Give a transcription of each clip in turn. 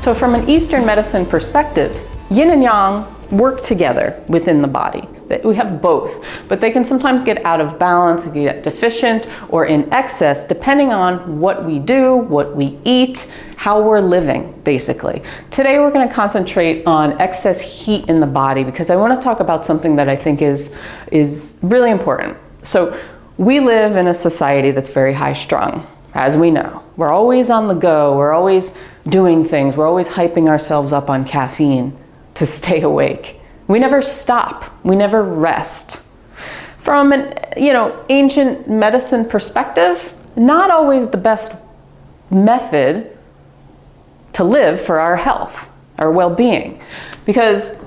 So from an Eastern medicine perspective, yin and yang work together within the body. We have both, but they can sometimes get out of balance, they can get deficient or in excess, depending on what we do, what we eat, how we're living, basically. Today we're going to concentrate on excess heat in the body because I want to talk about something that I think is really important. So we live in a society that's very high strung, as we know. We're always on the go, we're always doing things, we're always hyping ourselves up on caffeine to stay awake. We never stop, we never rest. From an ancient medicine perspective, not always the best method to live for our health, our well-being. Because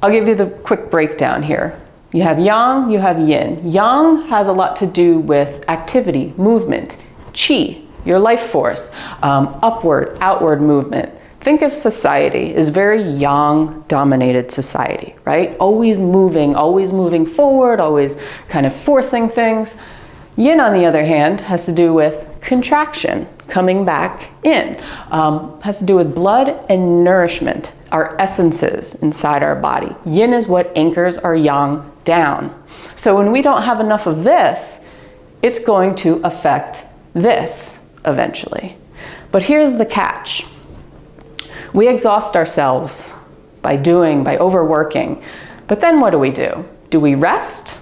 I'll give you the quick breakdown here. You have yang, you have yin. Yang has a lot to do with activity, movement, qi, your life force, upward, outward movement. Think of society as very yang-dominated society, right? Always moving forward, always kind of forcing things. Yin, on the other hand, has to do with contraction, coming back in. Has to do with blood and nourishment, our essences inside our body. Yin is what anchors our yang down. So when we don't have enough of this, it's going to affect this eventually. But here's the catch. We exhaust ourselves by overworking. But then what do? Do we rest?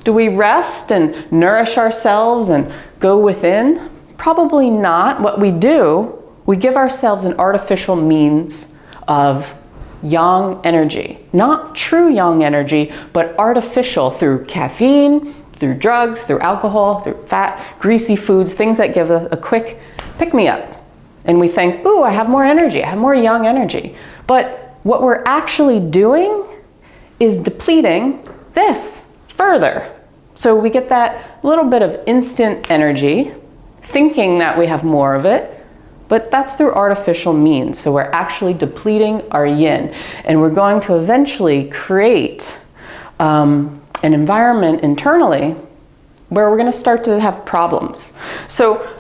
Do we rest and nourish ourselves and go within? Probably not. What we do, we give ourselves an artificial means of yang energy. Not true yang energy, but artificial through caffeine, through drugs, through alcohol, through fat, greasy foods, things that give a quick pick-me-up. And we think, ooh, I have more energy, I have more yang energy. But what we're actually doing is depleting this further. So we get that little bit of instant energy, thinking that we have more of it, but that's through artificial means. So we're actually depleting our yin. And we're going to eventually create an environment internally where we're going to start to have problems. So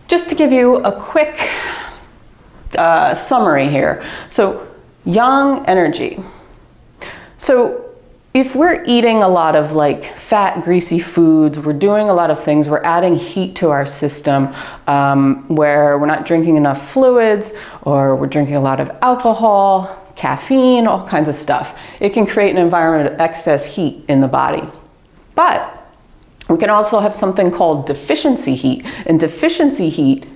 just to give you a quick summary here. So yang energy. So if we're eating a lot of fat, greasy foods, we're doing a lot of things, we're adding heat to our system, where we're not drinking enough fluids, or we're drinking a lot of alcohol, caffeine, all kinds of stuff. It can create an environment of excess heat in the body. But we can also have something called deficiency heat. And deficiency heat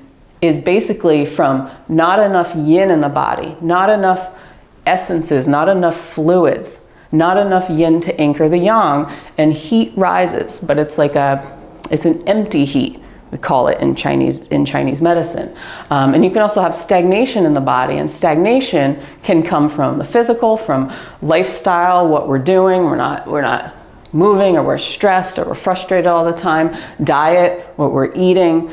is basically from not enough yin in the body, not enough essences, not enough fluids, not enough yin to anchor the yang, and heat rises. But it's an empty heat, we call it in Chinese medicine. And you can also have stagnation in the body, and stagnation can come from the physical, from lifestyle, what we're doing, we're not moving, or we're stressed, or we're frustrated all the time. Diet, what we're eating,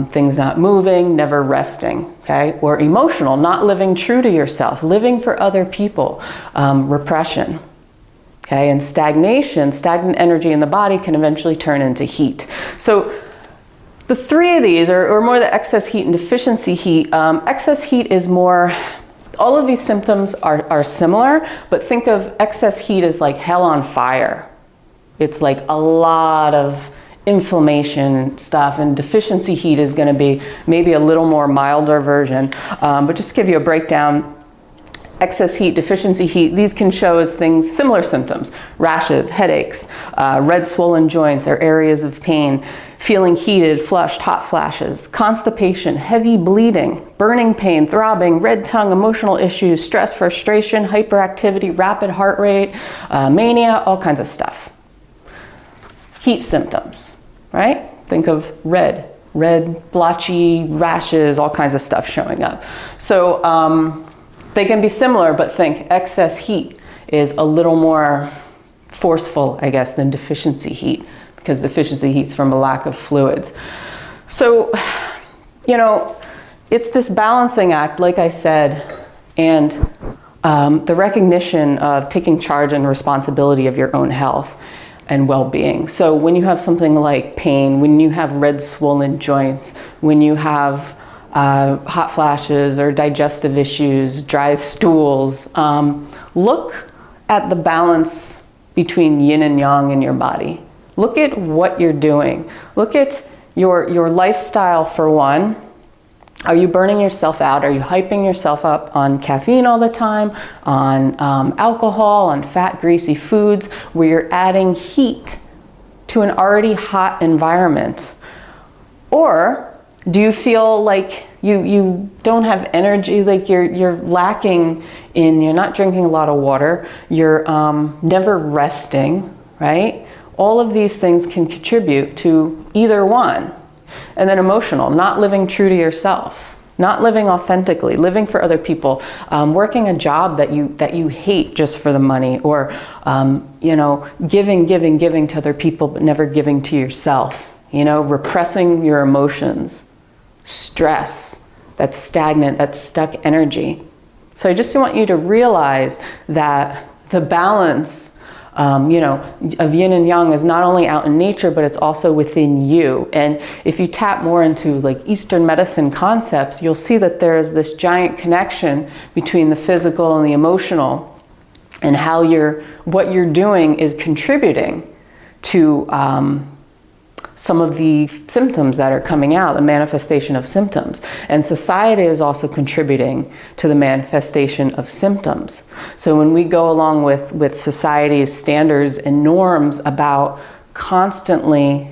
things not moving, never resting, okay? Or emotional, not living true to yourself, living for other people, repression, okay? And stagnation, stagnant energy in the body can eventually turn into heat. So the three of these, or more the excess heat and deficiency heat, excess heat is more, all of these symptoms are similar, but think of excess heat as like hell on fire. It's like a lot of inflammation and stuff, and deficiency heat is going to be maybe a little more milder version. But just to give you a breakdown, excess heat, deficiency heat, these can show as things, similar symptoms: rashes, headaches, red swollen joints or areas of pain, feeling heated, flushed, hot flashes, constipation, heavy bleeding, burning pain, throbbing, red tongue, emotional issues, stress, frustration, hyperactivity, rapid heart rate, mania, all kinds of stuff. Heat symptoms, right? Think of red, blotchy rashes, all kinds of stuff showing up. So they can be similar, but think excess heat is a little more forceful, I guess, than deficiency heat, because deficiency heat's from a lack of fluids. So, it's this balancing act, like I said, and the recognition of taking charge and responsibility of your own health and well-being. So when you have something like pain, when you have red swollen joints, when you have hot flashes or digestive issues, dry stools. Look at the balance between yin and yang in your body. Look at what you're doing. Look at your lifestyle for one. Are you burning yourself out? Are you hyping yourself up on caffeine all the time, on alcohol, on fat, greasy foods, where you're adding heat to an already hot environment? Or do you feel like you don't have energy, like you're lacking in, you're not drinking a lot of water, you're never resting, right? All of these things can contribute to either one. And then emotional, not living true to yourself, not living authentically, living for other people, working a job that you hate just for the money, or giving to other people but never giving to yourself. Repressing your emotions, stress, that's stagnant, that's stuck energy. So I just want you to realize that the balance of yin and yang is not only out in nature, but it's also within you. And if you tap more into like Eastern medicine concepts, you'll see that there's this giant connection between the physical and the emotional, and how what you're doing is contributing to some of the symptoms that are coming out, the manifestation of symptoms. And society is also contributing to the manifestation of symptoms. So when we go along with society's standards and norms about constantly,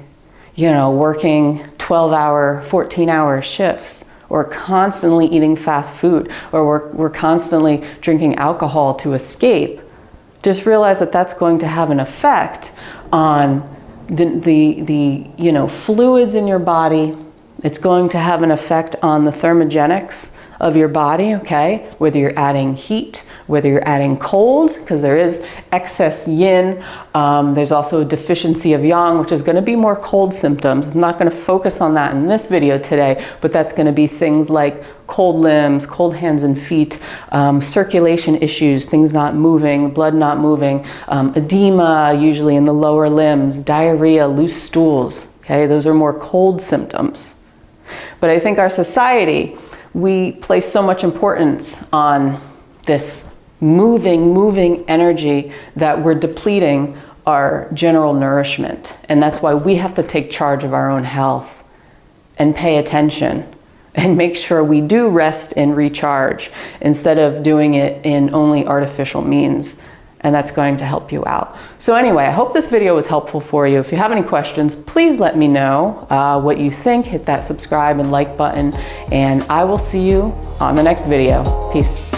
working 12-hour, 14-hour shifts, or constantly eating fast food, or we're constantly drinking alcohol to escape, just realize that that's going to have an effect on the fluids in your body. It's going to have an effect on the thermogenics of your body, okay? Whether you're adding heat, whether you're adding cold, because there is excess yin. There's also a deficiency of yang, which is going to be more cold symptoms. I'm not going to focus on that in this video today, but that's going to be things like cold limbs, cold hands and feet, circulation issues, things not moving, blood not moving, edema usually in the lower limbs, diarrhea, loose stools, okay? Those are more cold symptoms. But I think our society, we place so much importance on this moving energy that we're depleting our general nourishment. And that's why we have to take charge of our own health and pay attention and make sure we do rest and recharge instead of doing it in only artificial means. And that's going to help you out. So anyway, I hope this video was helpful for you. If you have any questions, please let me know what you think. Hit that subscribe and like button, and I will see you on the next video. Peace.